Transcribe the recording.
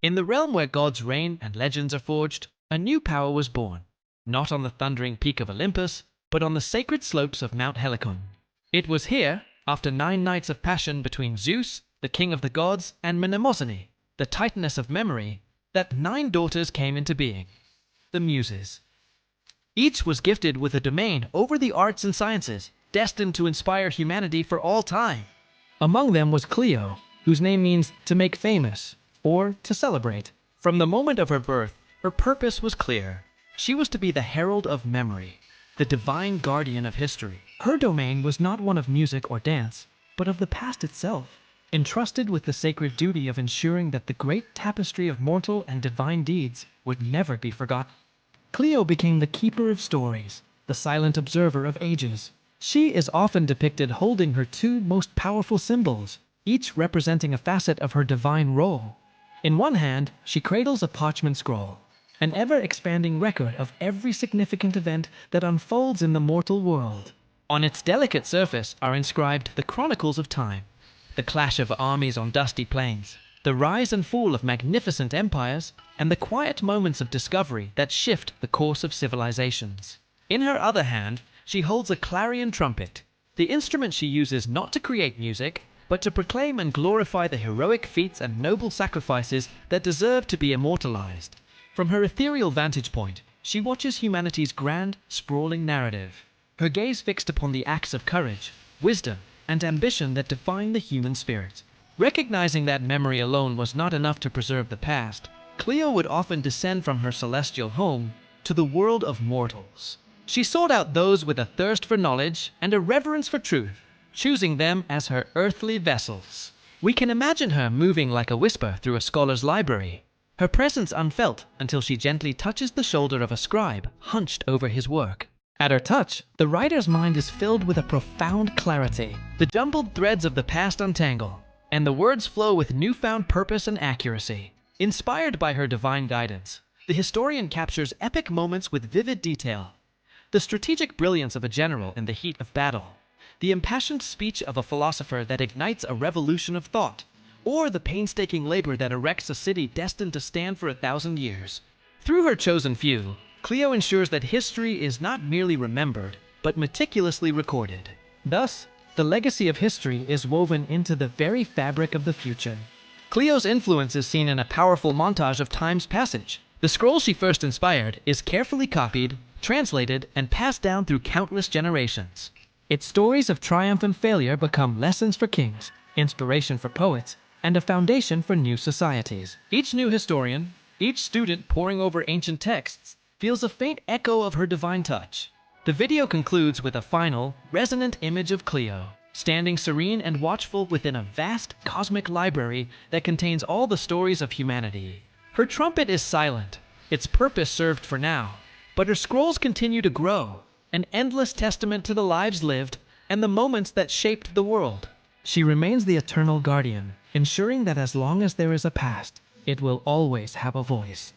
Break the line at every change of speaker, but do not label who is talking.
In the realm where gods reign and legends are forged, a new power was born, not on the thundering peak of Olympus, but on the sacred slopes of Mount Helicon. It was here, after 9 nights of passion between Zeus, the king of the gods, and Mnemosyne, the titaness of memory, that 9 daughters came into being, the Muses. Each was gifted with a domain over the arts and sciences, destined to inspire humanity for all time. Among them was Clio, whose name means to make famous, or to celebrate. From the moment of her birth, her purpose was clear. She was to be the herald of memory, the divine guardian of history. Her domain was not one of music or dance, but of the past itself, entrusted with the sacred duty of ensuring that the great tapestry of mortal and divine deeds would never be forgotten. Clio became the keeper of stories, the silent observer of ages. She is often depicted holding her 2 most powerful symbols, each representing a facet of her divine role. In one hand, she cradles a parchment scroll, an ever-expanding record of every significant event that unfolds in the mortal world. On its delicate surface are inscribed the chronicles of time, the clash of armies on dusty plains, the rise and fall of magnificent empires, and the quiet moments of discovery that shift the course of civilizations. In her other hand, she holds a clarion trumpet, the instrument she uses not to create music, but to proclaim and glorify the heroic feats and noble sacrifices that deserve to be immortalized. From her ethereal vantage point, she watches humanity's grand, sprawling narrative, her gaze fixed upon the acts of courage, wisdom, and ambition that define the human spirit. Recognizing that memory alone was not enough to preserve the past, Clio would often descend from her celestial home to the world of mortals. She sought out those with a thirst for knowledge and a reverence for truth, choosing them as her earthly vessels. We can imagine her moving like a whisper through a scholar's library, her presence unfelt until she gently touches the shoulder of a scribe hunched over his work. At her touch, the writer's mind is filled with a profound clarity. The jumbled threads of the past untangle, and the words flow with newfound purpose and accuracy. Inspired by her divine guidance, the historian captures epic moments with vivid detail. The strategic brilliance of a general in the heat of battle, the impassioned speech of a philosopher that ignites a revolution of thought, or the painstaking labor that erects a city destined to stand for 1,000 years. Through her chosen few, Clio ensures that history is not merely remembered, but meticulously recorded. Thus, the legacy of history is woven into the very fabric of the future. Clio's influence is seen in a powerful montage of time's passage. The scroll she first inspired is carefully copied, translated, and passed down through countless generations. Its stories of triumph and failure become lessons for kings, inspiration for poets, and a foundation for new societies. Each new historian, each student poring over ancient texts, feels a faint echo of her divine touch. The video concludes with a final, resonant image of Clio, standing serene and watchful within a vast cosmic library that contains all the stories of humanity. Her trumpet is silent, its purpose served for now, but her scrolls continue to grow, an endless testament to the lives lived and the moments that shaped the world. She remains the eternal guardian, ensuring that as long as there is a past, it will always have a voice.